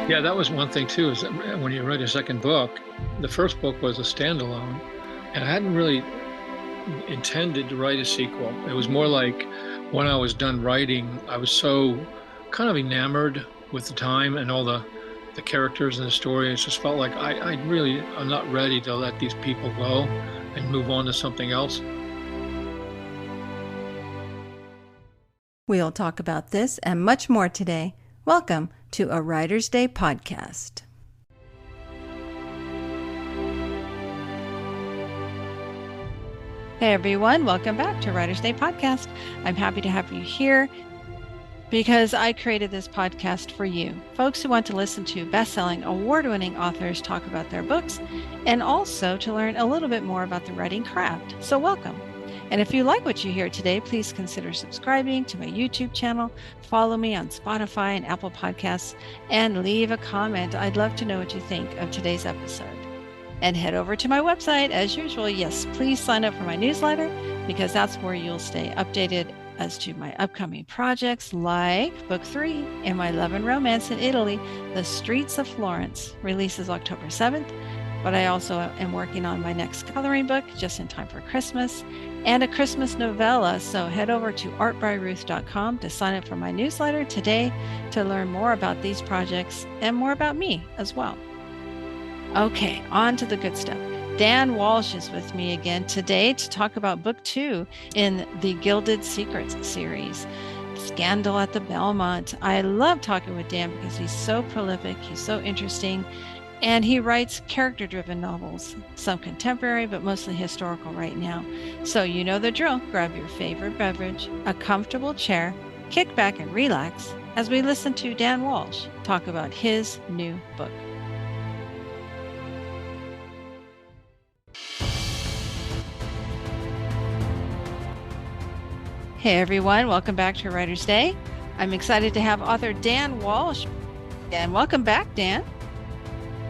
Yeah, that was one thing too, is that when you write a second book, the first book was a standalone, and I hadn't really intended to write a sequel. It was more like when I was done writing, I was so kind of enamored with the time and all the characters and the story. It just felt like I'm not ready to let these people go and move on to something else. We'll talk about this and much more today. Welcome to a Writer's Day podcast. Hey everyone, welcome back to Writer's Day podcast. I'm happy to have you here because I created this podcast for you, folks who want to listen to best-selling, award-winning authors talk about their books and also to learn a little bit more about the writing craft. So welcome. And if you like what you hear today, please consider subscribing to my YouTube channel, follow me on Spotify and Apple Podcasts, and leave a comment. I'd love to know what you think of today's episode. And head over to my website as usual. Yes, please sign up for my newsletter because that's where you'll stay updated as to my upcoming projects like Book 3 in my Love and Romance in Italy, The Streets of Florence, releases October 7th. But I also am working on my next coloring book just in time for Christmas and a Christmas novella. So head over to artbyruth.com to sign up for my newsletter today to learn more about these projects and more about me as well. Okay, on to the good stuff. Dan Walsh is with me again today to talk about Book 2 in the Gilded Secrets series, Scandal at the Belmont. I love talking with Dan because he's so prolific, he's so interesting, and he writes character-driven novels, some contemporary, but mostly historical right now. So you know the drill. Grab your favorite beverage, a comfortable chair, kick back and relax as we listen to Dan Walsh talk about his new book. Hey everyone, welcome back to Writer's Day. I'm excited to have author Dan Walsh. And welcome back, Dan.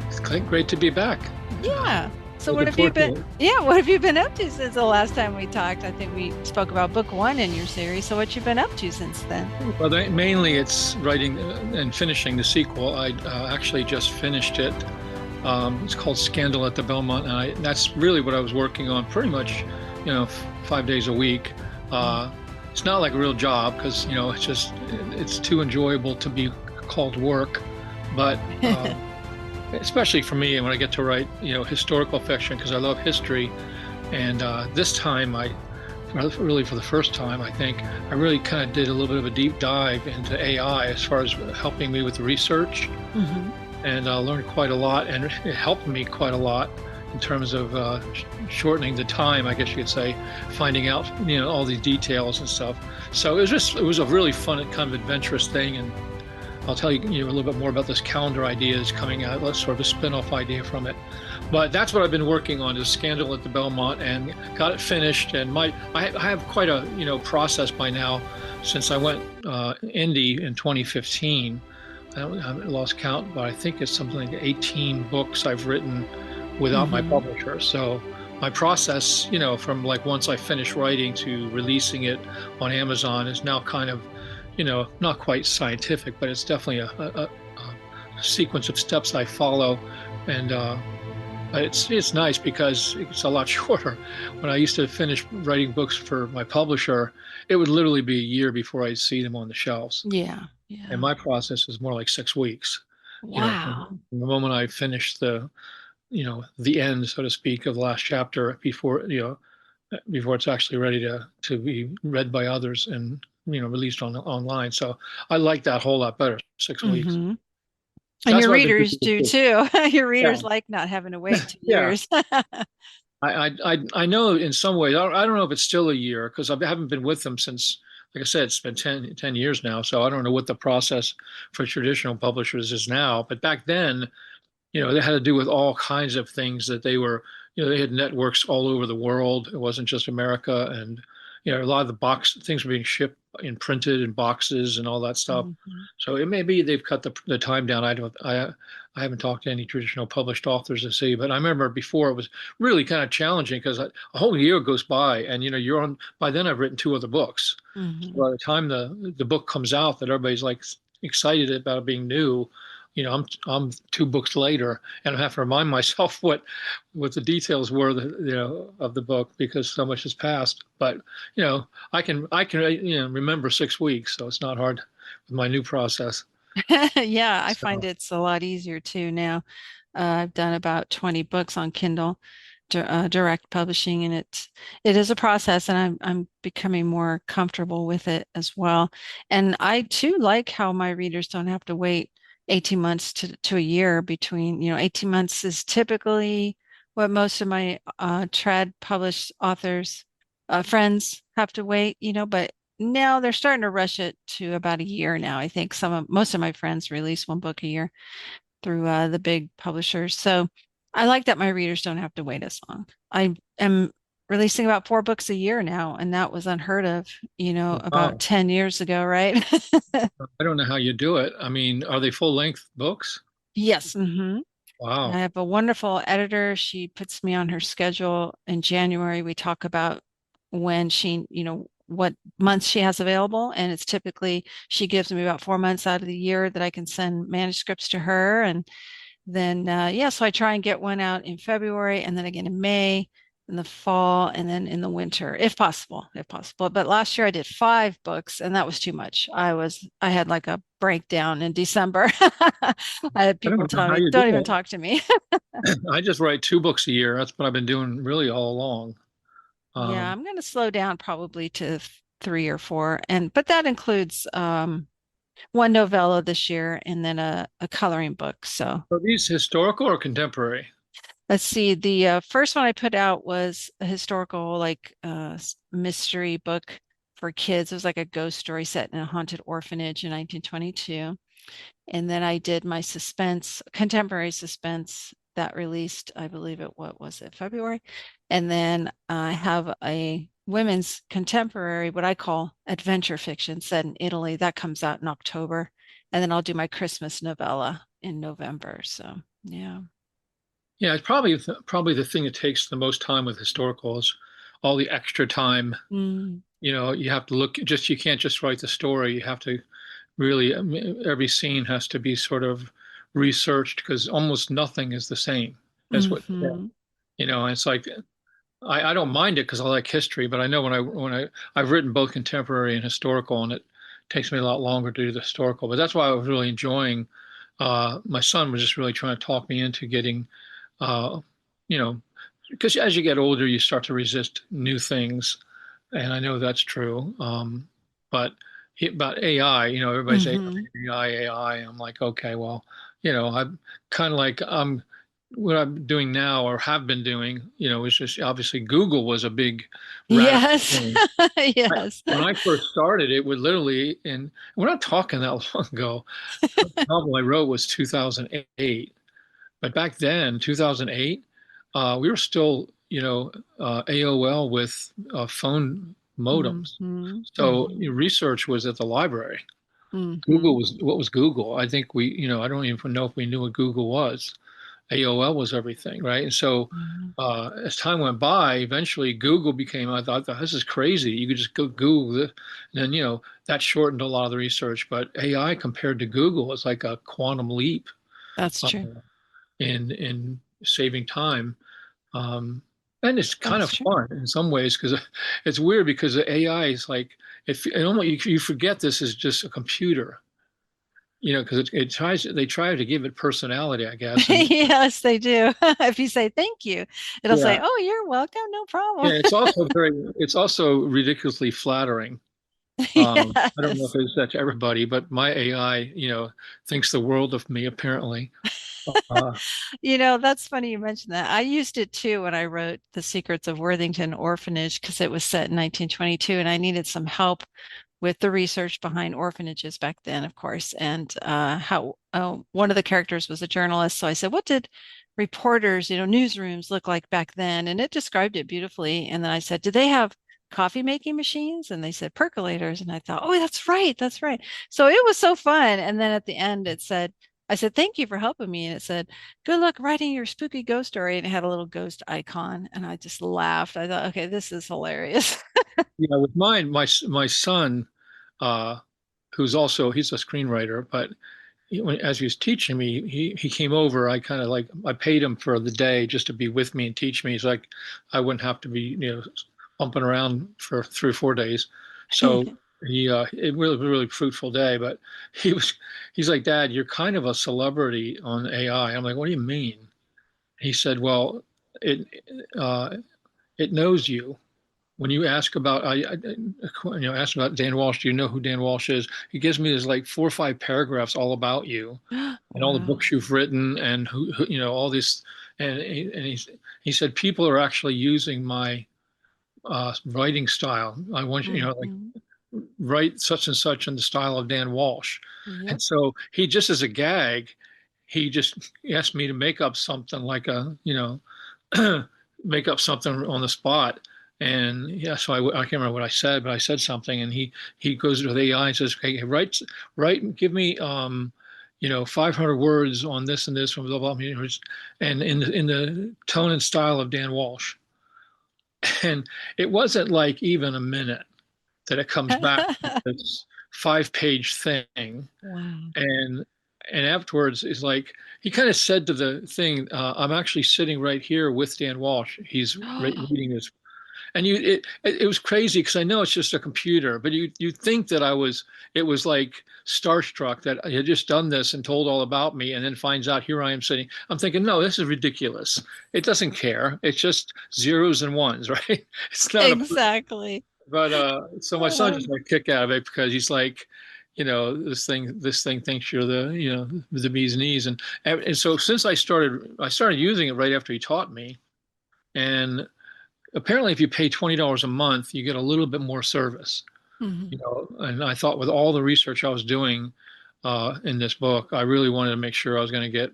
It's great to be back. Yeah. So what have you been up to since the last time we talked? I think we spoke about Book 1 in your series. So what you been up to since then? Well, mainly it's writing and finishing the sequel. I actually just finished it. It's called Scandal at the Belmont, and that's really what I was working on pretty much, 5 days a week. It's not like a real job because, it's too enjoyable to be called work. But especially for me when I get to write, historical fiction, because I love history. And this time really for the first time, I think, I really kind of did a little bit of a deep dive into AI as far as helping me with the research. Mm-hmm. And I learned quite a lot, and it helped me quite a lot in terms of shortening the time, I guess you could say, finding out, all these details and stuff. So it was a really fun and kind of adventurous thing. And I'll tell you, a little bit more about this calendar idea that's coming out. That's sort of a spin-off idea from it. But that's what I've been working on, is Scandal at the Belmont, and got it finished. And I have quite a process by now, since I went indie in 2015. I haven't lost count, but I think it's something like 18 books I've written without my publisher. So my process, from like once I finish writing to releasing it on Amazon is now kind of, not quite scientific, but it's definitely a sequence of steps I follow. And it's nice because it's a lot shorter. When I used to finish writing books for my publisher, it would literally be a year before I'd see them on the shelves. Yeah. And my process is more like 6 weeks. Wow. From the moment I finish the end, so to speak, of the last chapter before it's actually ready to be read by others and, released online. So I like that a whole lot better, 6 weeks. And your readers do too. Your readers like not having to wait 2 years. I know in some ways, I don't know if it's still a year, because I haven't been with them since, like I said, it's been 10 years now. So I don't know what the process for traditional publishers is now. But back then, they had to do with all kinds of things that they were, they had networks all over the world. It wasn't just America. And, a lot of the things were being shipped and printed in boxes and all that stuff. Mm-hmm. So it may be they've cut the time down. I haven't talked to any traditional published authors to see, but I remember before it was really kind of challenging because a whole year goes by and, by then I've written 2 other books. Mm-hmm. So by the time the book comes out that everybody's like excited about it being new, I'm two books later, and I have to remind myself what the details were, of the book because so much has passed. But I can remember 6 weeks, so it's not hard with my new process. Yeah, I find So it's a lot easier too now. I've done about 20 books on Kindle, direct publishing, and it is a process, and I'm becoming more comfortable with it as well. And I too like how my readers don't have to wait 18 months to a year between, 18 months is typically what most of my trad published authors friends have to wait, but now they're starting to rush it to about a year now. I think most of my friends release one book a year through the big publishers. So I like that my readers don't have to wait as long. I am releasing about 4 books a year now, and that was unheard of, about wow, 10 years ago, right? I don't know how you do it. I mean, are they full length books? Yes. I Wow. have a wonderful editor. She puts me on her schedule in January. We talk about when what months she has available. And it's typically, she gives me about 4 months out of the year that I can send manuscripts to her. And then, yeah, so I try and get one out in February and then again in May, in the fall, and then in the winter, if possible, if possible. But last year I did 5 books and that was too much. I had like a breakdown in December. I had I people don't know tell how me, you do don't even it. talk to me. I just write 2 books a year. That's what I've been doing really all along. Yeah, Um, I'm going to slow down probably to 3 or 4. But that includes one novella this year and then a coloring book. So are these historical or contemporary? let's see. The first one I put out was a historical, like mystery book for kids. It was like a ghost story set in a haunted orphanage in 1922. And then I did my suspense, contemporary suspense that released, I believe what was it, February? And then I have a women's contemporary, what I call adventure fiction set in Italy. That comes out in October. And then I'll do my Christmas novella in November. So, yeah. Yeah, it's probably the thing that takes the most time with historicals, all the extra time. Mm, You have to look just you can't just write the story. You have to really I mean, every scene has to be sort of researched because almost nothing is the same as what hmm it's like I don't mind it because I like history, but I know I've written both contemporary and historical, and it takes me a lot longer to do the historical. But that's why I was really enjoying. My son was just really trying to talk me into getting, uh, you know, because as you get older, you start to resist new things, and I know that's true. About AI, everybody's hmm AI, AI. I'm like, okay, well, I'm kind of like what I'm doing now or have been doing, is just obviously Google was a big radical Yes. thing. Yes. When I first started, it would literally, and we're not talking that long ago. The novel I wrote was 2008, but back then, 2008, we were still, AOL with phone hmm modems. So hmm research was at the library. Google hmm was what was Google? I think I don't even know if we knew what Google was. AOL was everything, right? And so as time went by, eventually Google became, I thought, this is crazy. You could just go Google this. And then, that shortened a lot of the research. But AI compared to Google is like a quantum leap That's uh, true. in saving time. Um, and it's kind That's of true. fun in some ways because it's weird because the AI is like, it almost, you forget this is just a computer, because they try to give it personality, I guess. And Yes, they do. If you say thank you, it'll say, yeah, "Oh, you're welcome, no problem." yeah, it's also ridiculously flattering. I don't know if Yes. it's that to everybody, but my AI, thinks the world of me apparently. Uh, That's funny you mentioned that. I used it too when I wrote The Secrets of Worthington Orphanage because it was set in 1922 and I needed some help with the research behind orphanages back then, of course, and how one of the characters was a journalist. So I said, "What did reporters, newsrooms look like back then?" And it described it beautifully. And then I said, "Did they have coffee making machines?" And they said percolators. And I thought, "Oh, that's right, that's right." So it was so fun. And then at the end, it said, I said, "Thank you for helping me." And it said, "Good luck writing your spooky ghost story." And it had a little ghost icon. And I just laughed. I thought, okay, this is hilarious. with mine, my son, uh, he's a screenwriter, but as he was teaching me, he came over. I kind of like I paid him for the day just to be with me and teach me. He's like I wouldn't have to be bumping around for 3 or 4 days. So he it really was a really fruitful day. But he was he's like, Dad, you're kind of a celebrity on AI. I'm like, what do you mean? He said, well, it uh, it knows you. When you ask about ask about Dan Walsh, do you know who Dan Walsh is? He gives me this like 4 or 5 paragraphs all about you and all the Wow. books you've written and who all these he said people are actually using my writing style. I want like Hmm. write such and such in the style of Dan Walsh. Yep. And so he just as a gag, he just asked me to make up something like make up something on the spot. And yeah, so I can't remember what I said, but I said something, and he goes to the AI and says, "Okay, write, give me 500 words on this and this, blah blah blah, and in the tone and style of Dan Walsh." And it wasn't like even a minute that it comes back with this 5-page thing, Wow. and afterwards is like he kind of said to the thing, I'm actually sitting right here with Dan Walsh. He's reading this, and it was crazy because I know it's just a computer, but you think that it was like starstruck that I had just done this and told all about me, and then finds out here I am sitting. I'm thinking, no, this is ridiculous. It doesn't care. It's just zeros and ones, right? It's not a Exactly. but so my son Uh, just got a kick out of it because he's like, this thing thinks you're the bee's knees, and so since I started using it right after he taught me, and apparently if you pay $20 a month, you get a little bit more service, mhm. and I thought with all the research I was doing in this book, I really wanted to make sure I was going to get,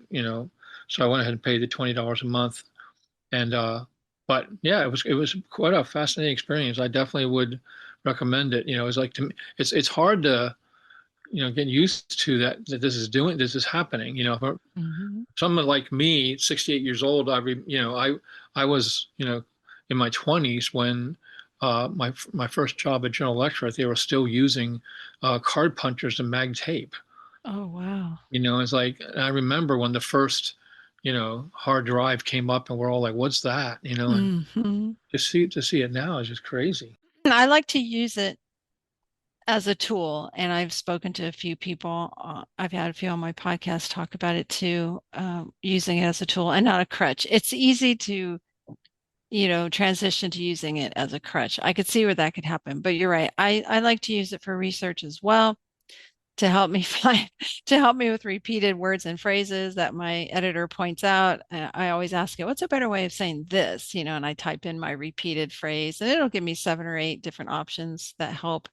so I went ahead and paid the $20 a month, and but yeah, it was quite a fascinating experience. I definitely would recommend it. It's like to me, it's hard to get used to that this is happening. For Mhm. someone like me, 68 years old, I was in my 20s when my first job at General Electric, they were still using card punchers and mag tape. Oh, wow. It's like I remember when the first hard drive came up, and we're all like, "What's that?" And Hmm. to see it now is just crazy. I like to use it as a tool, and I've spoken to a few people. I've had a few on my podcast talk about it too, using it as a tool and not a crutch. It's easy to, transition to using it as a crutch. I could see where that could happen, but you're right. I like to use it for research as well, to help me find to help me with repeated words and phrases that my editor points out. I always ask it, what's a better way of saying this? And I type in my repeated phrase, and it'll give me 7 or 8 different options that help.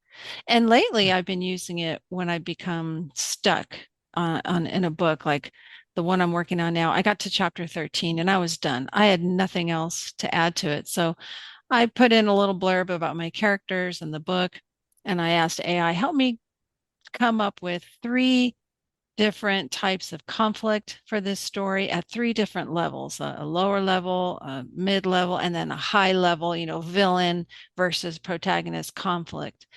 And lately I've been using it when I become stuck on in a book, like the one I'm working on now. I got to chapter 13 and I was done. I had nothing else to add to it. So I put in a little blurb about my characters and the book, and I asked AI, help me come up with 3 different types of conflict for this story at 3 different levels: a lower level, a mid level, and then a high level, villain versus protagonist conflict.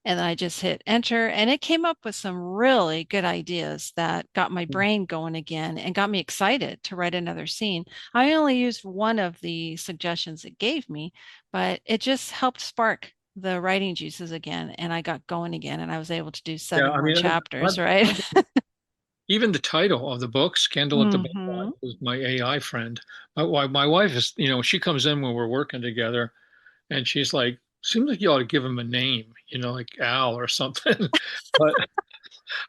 And then I just hit enter, and it came up with some really good ideas that got my brain going again and got me excited to write another scene. I only used one of the suggestions it gave me, but it just helped spark the writing juices again. And I got going again, and I was able to do Yeah, 7 I more mean, chapters, right? even the title of the book, "Scandal at the Hmm. Belmont," was my AI friend. My wife is, she comes in when we're working together, and she's like, "Seems like you ought to give him a name, like Al or something." But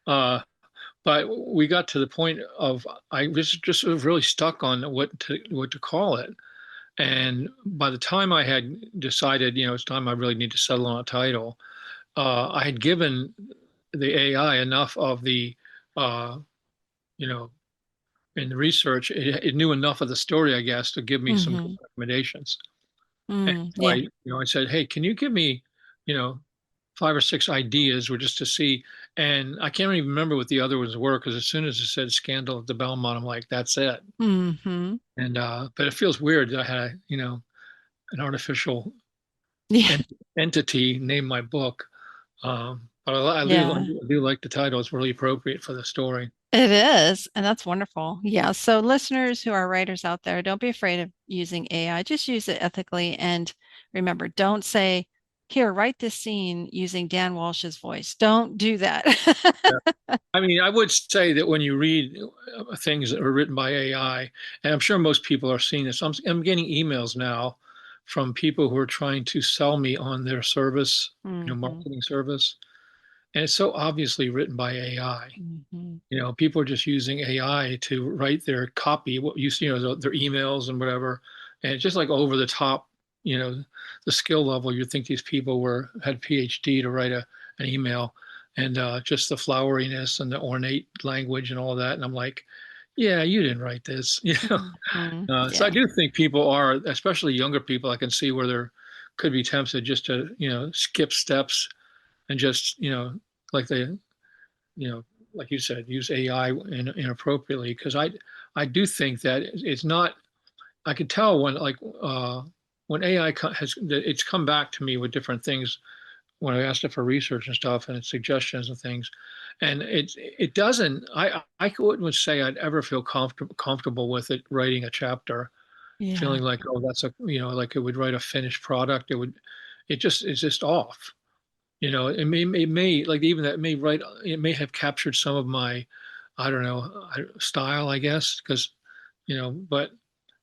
uh, but we got to the point of I was just sort of really stuck on what to call it. And by the time I had decided, it's time I really need to settle on a title, I had given the AI enough of the, uh, you know, in the research, it knew enough of the story, I guess, to give me some good Hmm. recommendations. And Mm, so yeah. I said, hey, can you give me, you know, 5 or 6 ideas, or just to see? And I can't even remember what the other ones were because as soon as it said "Scandal at the Belmont," I'm like, that's it. Hmm. And but it feels weird that I had, an artificial Yeah. entity name my book. But Yeah. I do like the title. It's really appropriate for the story. It is, and that's wonderful. Yeah. So, listeners who are writers out there, don't be afraid of using AI. Just use it ethically. And remember, don't say, here, write this scene using Dan Walsh's voice. Don't do that. Yeah. I mean, I would say that when you read things that are written by AI, and I'm sure most people are seeing this, I'm getting emails now from people who are trying to sell me on their service, Hmm. marketing service, and it's so obviously written by AI. Hmm. People are just using AI to write their copy, what you see, their emails and whatever, and it's just like over the top, you know, the skill level. You'd think these people had PhD to write an email, and just the floweriness and the ornate language and all that. And I'm like, yeah, you didn't write this, Hmm. So I Yeah. do think people are, especially younger people, I can see where they're could be tempted just to, skip steps and just, like they you know, like you said, use AI inappropriately because I do think that it's not. I can tell when AI has it's come back to me with different things when I asked it for research and stuff and its suggestions and things, and it doesn't. I wouldn't say I'd ever feel comfortable with it writing a chapter, Yeah. feeling like oh that's like it would write a finished product. It's just off. It may like even that may write it may have captured some of my, I don't know, style, I guess, because but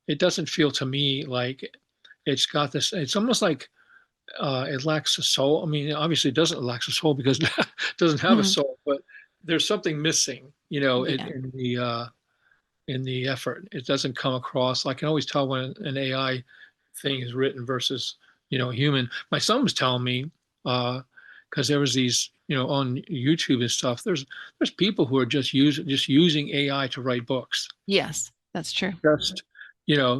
it doesn't feel to me like it's got this. It's almost like it lacks a soul. I mean, obviously, it doesn't lack a soul because it doesn't have a Mhm. soul, but there's something missing, Yeah. in the effort. It doesn't come across. I can always tell when an AI thing is written versus, human. My son was telling me, because there was these, on YouTube and stuff. There's people who are just using AI to write books, Yes, that's true. just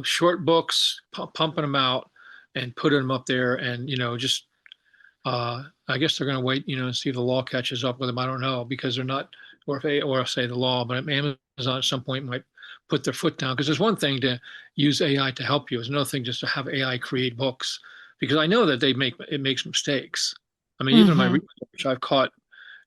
short books, pumping them out and putting them up there, and just I guess they're going to wait, and see if the law catches up with them. I don't know because they're not, or say the law, but Amazon at some point might put their foot down because there's one thing to use AI to help you. It's another thing just to have AI create books because I know that it makes mistakes. I mean, even in my Hmm. research, I've caught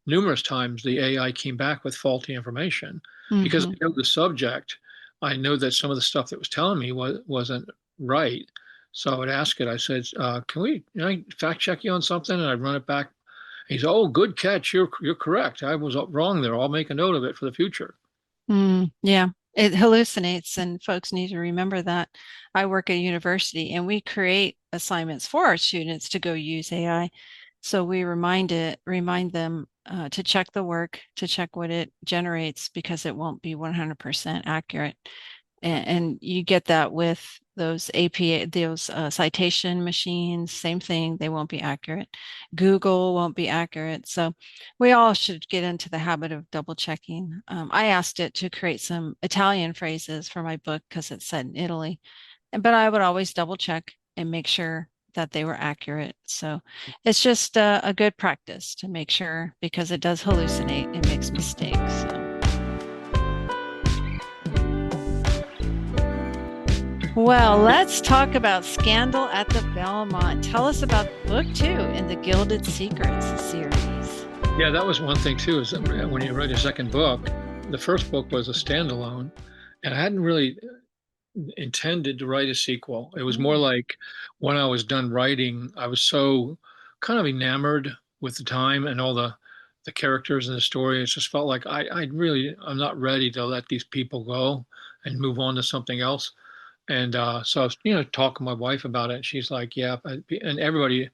numerous times the AI came back with faulty information because Hmm. I know the subject. I know that some of the stuff that was telling me wasn't right. So I would ask it. I said, "Can I fact check you on something?" And I'd run it back. He said, "Oh, good catch. You're correct. I was wrong there. I'll make a note of it for the future." Yeah, it hallucinates, and folks need to remember that. I work at a university, and we create assignments for our students to go use AI. So we remind them to check the work, to check what it generates, because it won't be 100% accurate. And you get that with those APA, those citation machines, same thing, they won't be accurate. Google won't be accurate. So we all should get into the habit of double checking. I asked it to create some Italian phrases for my book because it's set in Italy, but I would always double check and make sure that they were accurate. So it's just a good practice to make sure because it does hallucinate, it makes mistakes. So. Well, let's talk about Scandal at the Belmont. Tell us about book two in the Gilded Secrets series. Yeah, that was one thing too. Is that when you write a second book, the first book was a standalone, and I hadn't really intended to write a sequel. It was more Mm. like when I was done writing, I was so kind of enamored with the time and all the characters and the story. It just felt like I'm not ready to let these people go and move on to something else. And so I was, talking to my wife about it. She's like, yeah. And everybody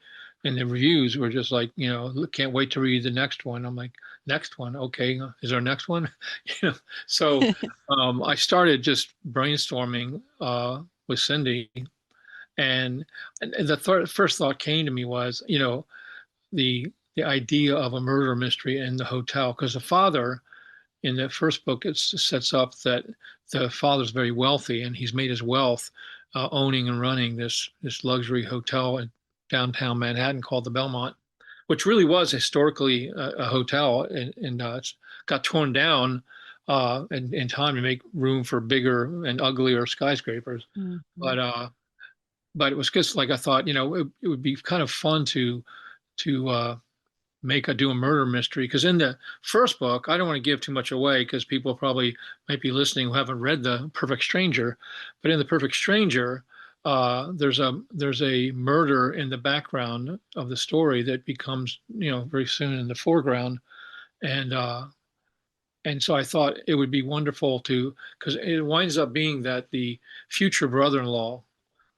in the reviews were just like, can't wait to read the next one. I'm like, next one? Okay. Is there a next one? You know, so I started just brainstorming with Cindy. And the first thought came to me was, the idea of a murder mystery in the hotel. Because the father, in the first book, it sets up that the father's very wealthy and he's made his wealth owning and running this luxury hotel in downtown Manhattan called the Belmont, which really was historically a hotel, and it's got torn down in time to make room for bigger and uglier skyscrapers. Mhm. But it was just like I thought, it would be kind of fun to do a murder mystery. Because in the first book, I don't want to give too much away because people probably might be listening who haven't read The Perfect Stranger. But in The Perfect Stranger, there's a murder in the background of the story that becomes, very soon in the foreground. And and so I thought it would be wonderful because it winds up being that the future brother-in-law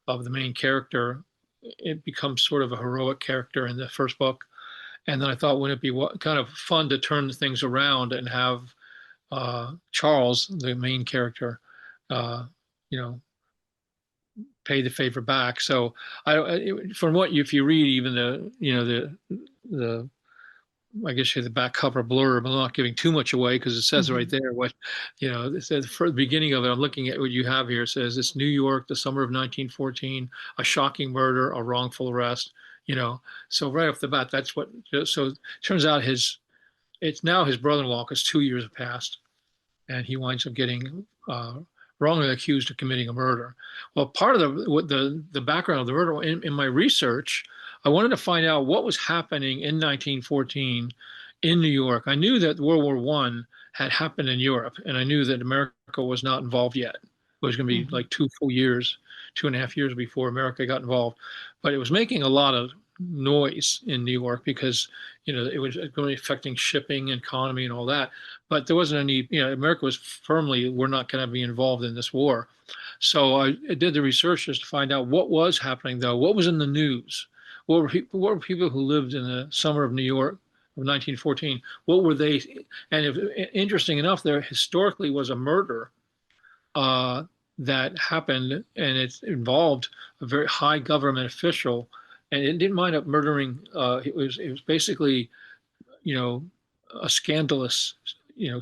of the main character, it becomes sort of a heroic character in the first book. And then I thought, wouldn't it be kind of fun to turn things around and have Charles, the main character, uh, you know, pay the favor back. So from what if you read even the I guess you have the back cover blurb. I'm not giving too much away because it says right there what, it says for the beginning of it. I'm looking at what you have here. It says it's New York, the summer of 1914, a shocking murder, a wrongful arrest. So right off the bat, that's what. So it turns out it's now his brother-in-law because 2 years have passed, and he winds up getting wrongly accused of committing a murder. Well, part of the background of the murder in my research, I wanted to find out what was happening in 1914 in New York. I knew that World War I had happened in Europe, and I knew that America was not involved yet. It was going to be like 2.5 years before America got involved. But it was making a lot of noise in New York because, it was going to be affecting shipping, economy, and all that. But there wasn't any, America was firmly, we're not going to be involved in this war. So I did the research just to find out what was happening, though. What was in the news? What were people who lived in the summer of New York of 1914? What were they? And interesting enough, there historically was a murder that happened, and it involved a very high government official, and it didn't mind up murdering. It was basically, a scandalous,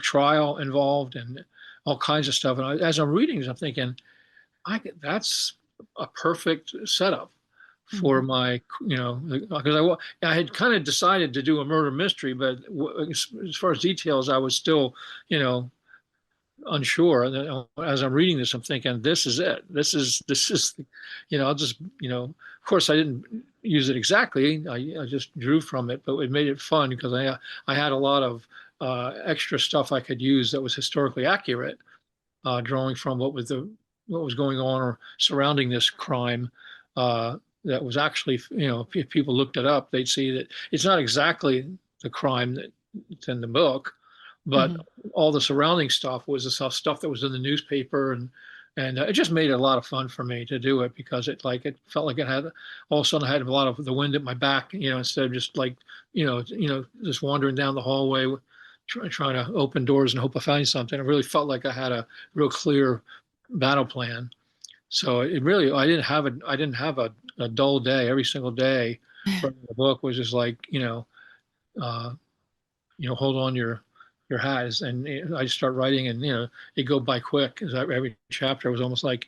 trial involved and all kinds of stuff. And as I'm reading this, I'm thinking, that's a perfect setup for my, because I had kind of decided to do a murder mystery, but as far as details, I was still, unsure. And as I'm reading this, I'm thinking, this is it. This is, I'll just, of course, I didn't use it exactly. I just drew from it, but it made it fun because I had a lot of extra stuff I could use that was historically accurate, drawing from what was going on or surrounding this crime. That was actually, if people looked it up, they'd see that it's not exactly the crime that's in the book, but all the surrounding stuff was the stuff that was in the newspaper, and it just made it a lot of fun for me to do it because it felt like it had all of a sudden I had a lot of the wind at my back, instead of just like just wandering down the hallway, trying to open doors and hope I find something. It really felt like I had a real clear battle plan. So it really, I didn't have a dull day. Every single day from the book was just like, hold on your hats, and I start writing, and it go by quick because every chapter was almost like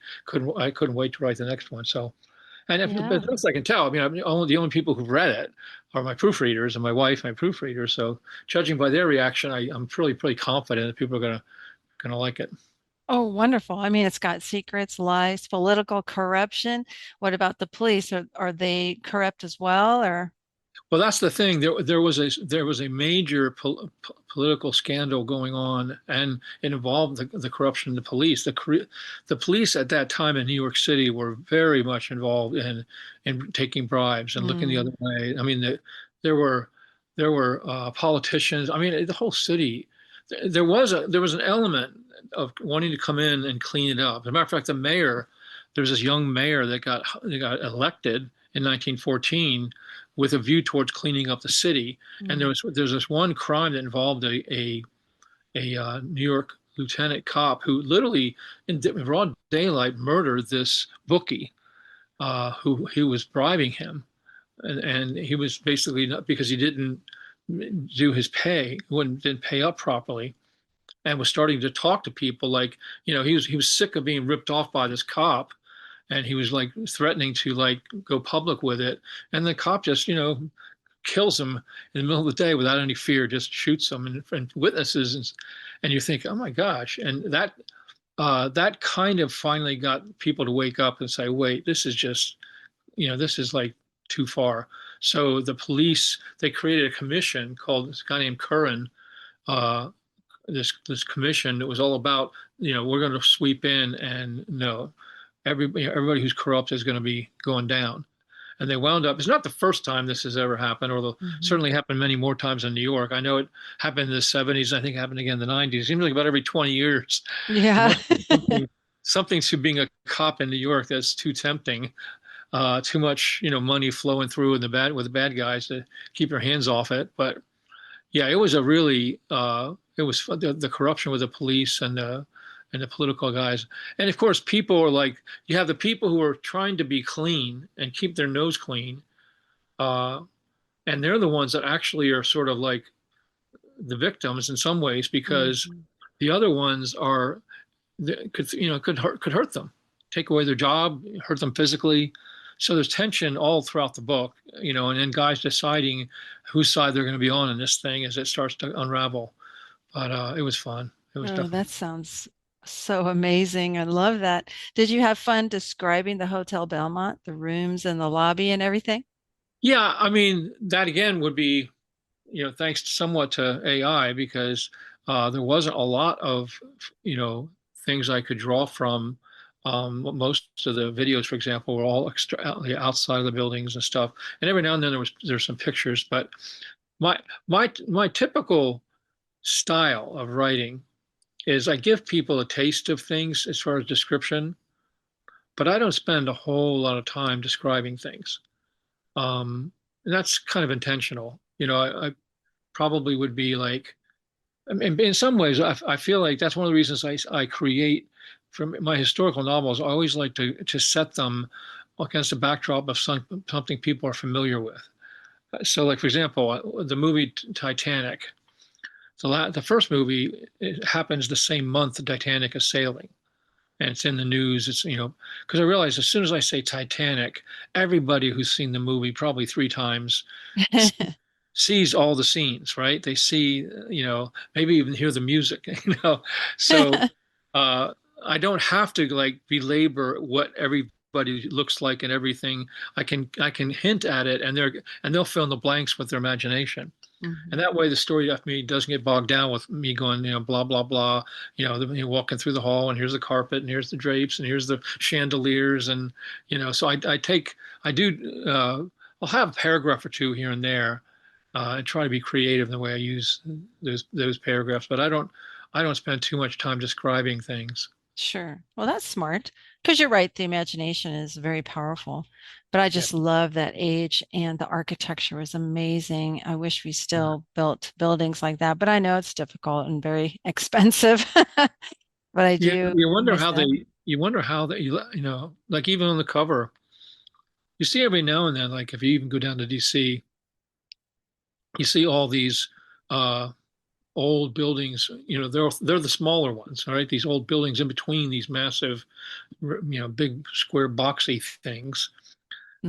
I couldn't wait to write the next one. So, and as best I can tell, the only people who've read it are my proofreaders and my wife, my proofreader. So, judging by their reaction, I'm pretty confident that people are gonna like it. Oh, wonderful. I mean, it's got secrets, lies, political corruption. What about the police? Are they corrupt as well, or? Well, that's the thing. There was a major political scandal going on, and it involved the corruption of the police. The police at that time in New York City were very much involved in taking bribes and looking the other way. I mean, there were politicians. I mean, the whole city. There was an element of wanting to come in and clean it up. As a matter of fact, there was this young mayor that got elected in 1914 with a view towards cleaning up the city. And there's this one crime that involved a New York lieutenant cop who literally in broad daylight murdered this bookie who was bribing him, and he was basically not because he didn't do his pay, didn't pay up properly, and was starting to talk to people like he was sick of being ripped off by this cop, and he was like threatening to like go public with it, and the cop just kills him in the middle of the day without any fear, just shoots him in front of witnesses, and you think, oh my gosh, and that kind of finally got people to wake up and say, wait, this is just this is like too far. So the police, they created a commission called this guy named Curran, uh, this commission that was all about, we're going to sweep in and no, everybody who's corrupt is going to be going down. And they wound up, it's not the first time this has ever happened, although Hmm. certainly happened many more times in New York. I know it happened in the 70s. I think it happened again in the 90s. It seems like about every 20 years, there Yeah. must be something to being a cop in New York that's too tempting, too much, money flowing through in the bad with the bad guys to keep your hands off it. But yeah, it was a really it was the corruption with the police and the political guys. And of course, people are like, you have the people who are trying to be clean and keep their nose clean, uh, and they're the ones that actually are sort of like the victims in some ways because Hmm. the other ones are could hurt them, take away their job, hurt them physically. So there's tension all throughout the book, and then guys deciding whose side they're going to be on in this thing as it starts to unravel. But it was fun. It was Oh, definitely. that sounds so amazing. I love that. Did you have fun describing the Hotel Belmont, the rooms and the lobby and everything? Yeah, I mean that again would be, thanks somewhat to AI because there wasn't a lot of, you know, things I could draw from. Most of the videos, for example, were all outside of the buildings and stuff. And every now and then there's some pictures, but my typical style of writing is I give people a taste of things as far as description, but I don't spend a whole lot of time describing things. And that's kind of intentional. I probably would be like, I mean, in some ways, I feel like that's one of the reasons I create from my historical novels. I always like to set them against a backdrop of something people are familiar with. So, like for example, the movie Titanic. The first movie, it happens the same month the Titanic is sailing, and it's in the news. It's because I realize as soon as I say Titanic, everybody who's seen the movie probably three times sees all the scenes, right? They see, maybe even hear the music, So uh, I don't have to like belabor what everybody looks like and everything. I can hint at it, and they'll fill in the blanks with their imagination. And Mhm. that way, the story after me doesn't get bogged down with me going, blah blah blah. Walking through the hall, and here's the carpet, and here's the drapes, and here's the chandeliers, and So I do. I'll have a paragraph or two here and there, and try to be creative in the way I use those paragraphs. But I don't spend too much time describing things. Sure. Well, that's smart because you're right. The imagination is very powerful. But I Yeah. just love that age and the architecture was amazing. I wish we Yeah. still built buildings like that, but I know it's difficult and very expensive. But I Yeah, do you wonder miss how that. they like even on the cover, you see every now and then, like if you even go down to DC, you see all these uh, old buildings. They're the smaller ones, all right? These old buildings in between these massive, big square boxy things,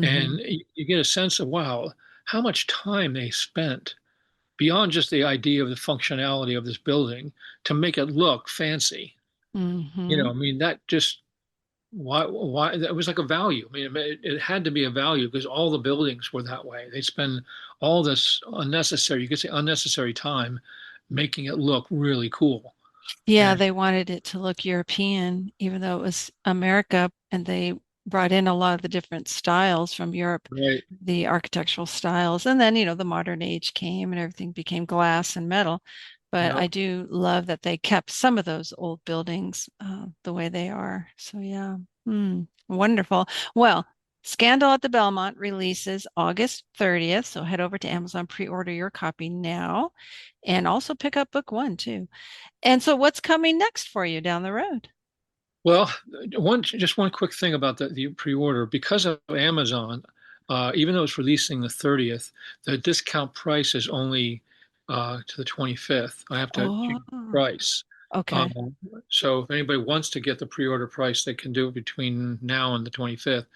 and Hmm. you get a sense of wow, how much time they spent beyond just the idea of the functionality of this building to make it look fancy. Hmm. I mean that just why that was like a value. I mean, it had to be a value because all the buildings were that way. They spend all this unnecessary, you could say unnecessary time making it look really cool. Yeah, And they wanted it to look European, even though it was America, and they brought in a lot of the different styles from Europe, right, the architectural styles. And then, the modern age came and everything became glass and metal. But yeah. I do love that they kept some of those old buildings the way they are. So, yeah, wonderful. Well, Scandal at the Belmont releases August 30th. So head over to Amazon, pre-order your copy now, and also pick up book one too. And so what's coming next for you down the road? Well, one quick thing about the pre-order because of Amazon, even though it's releasing the 30th, the discount price is only to the 25th. I have to Oh, change the price. okay. Um, so if anybody wants to get the pre-order price, they can do it between now and the 25th,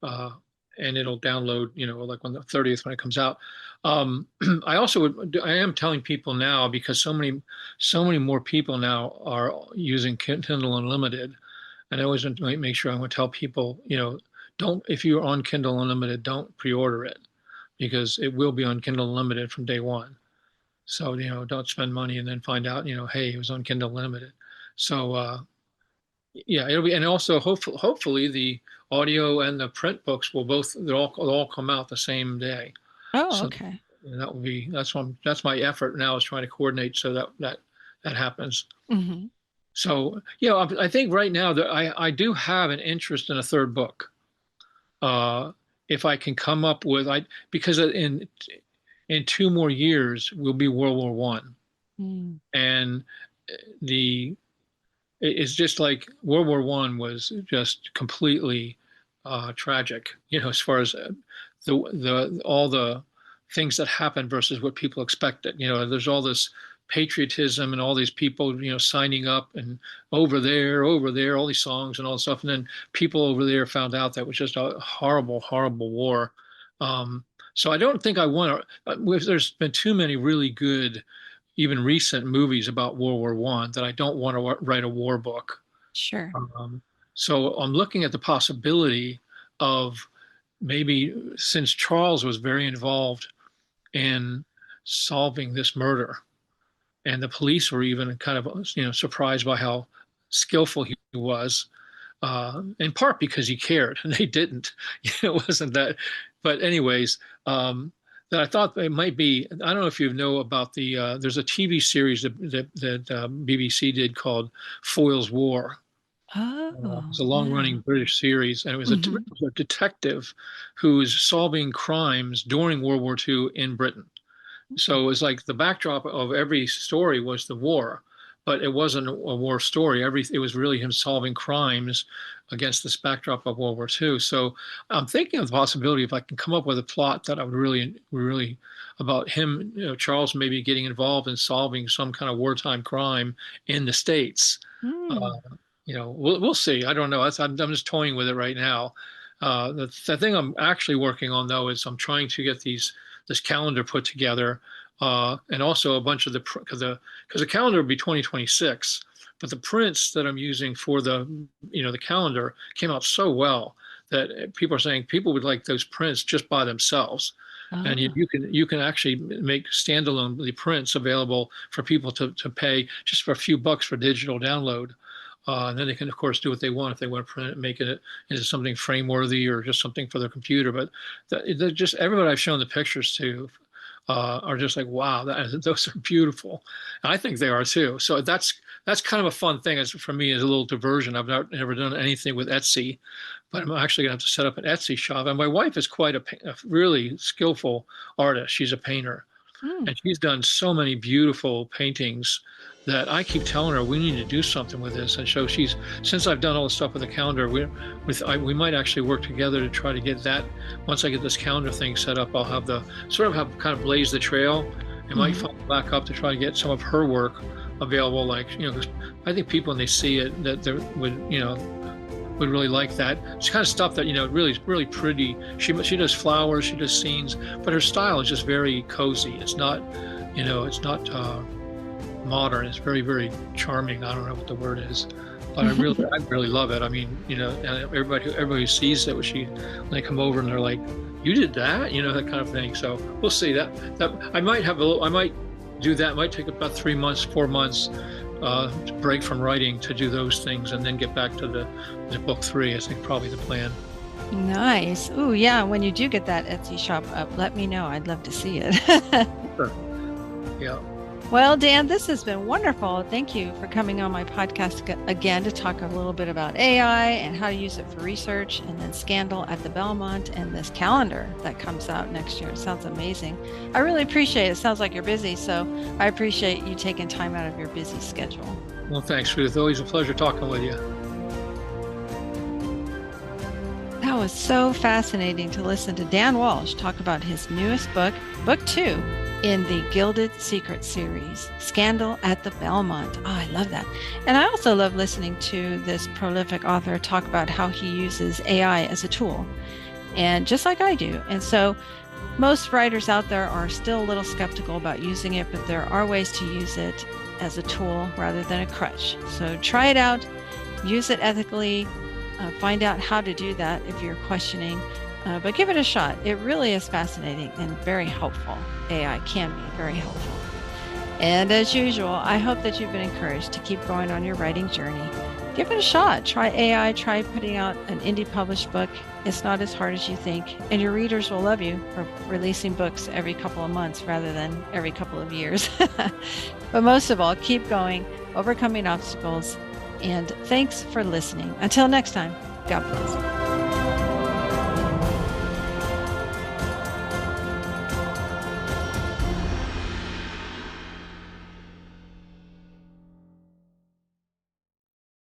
uh, and it'll download, like on the 30th when it comes out. I am telling people now because so many more people now are using Kindle Unlimited, and I always want to make sure I want to tell people, don't if you're on Kindle Unlimited, don't pre-order it because it will be on Kindle Unlimited from day one. So, don't spend money and then find out, hey, it was on Kindle Unlimited. So, yeah, it'll be, and also hopefully the audio and the print books they'll all come out the same day. Oh, So okay. that's my effort now, is trying to coordinate so that happens. Hmm. So, I think right now that I do have an interest in a third book. If I can come up with, because in 2 more years will be World War One, Mm. and the it's just like World War One was just completely tragic, as far as the all the things that happened versus what people expected. There's all this patriotism and all these people, signing up and over there, all these songs and all this stuff, and then people over there found out that it was just a horrible, horrible war. So I don't think I want to. There's been too many really good, even recent movies about World War One, that I don't want to write a war book. Sure. Um, so I'm looking at the possibility of, maybe, since Charles was very involved in solving this murder, and the police were even kind of, surprised by how skillful he was, in part because he cared, and they didn't. It wasn't that. But anyways, that I thought it might be. I don't know if you know about there's a TV series that BBC did called Foyle's War. Oh, It's a long-running yeah. British series, and it was a, Hmm. it was a detective who was solving crimes during World War II in Britain. So it was like the backdrop of every story was the war, but it wasn't a war story. It was really him solving crimes against this backdrop of World War II. So I'm thinking of the possibility, if I can come up with a plot that I would really, about him, Charles maybe getting involved in solving some kind of wartime crime in the States. Mm. Uh, we'll see. I don't know. I'm just toying with it right now. The thing I'm actually working on, though, is I'm trying to get this calendar put together, and also a bunch of because the calendar will be 2026, but the prints that I'm using for the calendar came out so well that people are saying people would like those prints just by themselves. And Oh. you can actually make standalone the prints available for people to pay just for a few bucks for digital download. And then they can, of course, do what they want if they want to print it, make it into something frame worthy or just something for their computer. But just everybody I've shown the pictures to are just like, wow, those are beautiful. And I think they are too. So that's kind of a fun thing. For me, as a little diversion. I've never done anything with Etsy, but I'm actually going to have to set up an Etsy shop. And my wife is quite a really skillful artist. She's a painter, Mm. and she's done so many beautiful paintings that I keep telling her we need to do something with this. And so since I've done all the stuff with the calendar, we might actually work together to try to get that. Once I get this calendar thing set up, I'll have kind of blaze the trail, and might Hmm. follow back up to try to get some of her work available. Like, 'cause I think people, when they see it, that they would really like that. It's kind of stuff that, really, really pretty. She does flowers, she does scenes, but her style is just very cozy. It's not, it's not modern. It's very, very charming. I don't know what the word is, but I really love it. I mean, and everybody who sees it, when they come over and they're like, "You did that," that kind of thing. So we'll see. That I might do that. It might take about 3 months, 4 months, to break from writing to do those things, and then get back to the book 3. I think probably the plan. Nice. Oh, yeah. When you do get that Etsy shop up, let me know. I'd love to see it. Sure. Yeah. Well, Dan, this has been wonderful. Thank you for coming on my podcast again to talk a little bit about AI and how to use it for research, and then Scandal at the Belmont and this calendar that comes out next year. It sounds amazing. I really appreciate it. It sounds like you're busy, so I appreciate you taking time out of your busy schedule. Well, thanks, Ruth. Always a pleasure talking with you. That was so fascinating to listen to Dan Walsh talk about his newest book, Book 2, in the Gilded Secret series, Scandal at the Belmont. Oh, I love that. And I also love listening to this prolific author talk about how he uses AI as a tool, and just like I do. And so most writers out there are still a little skeptical about using it, but there are ways to use it as a tool rather than a crutch. So try it out, use it ethically, find out how to do that if you're questioning But give it a shot. It really is fascinating and very helpful. AI can be very helpful. And as usual, I hope that you've been encouraged to keep going on your writing journey. Give it a shot. Try AI, try putting out an indie published book. It's not as hard as you think. And your readers will love you for releasing books every couple of months rather than every couple of years. But most of all, keep going, overcoming obstacles. And thanks for listening. Until next time, God bless.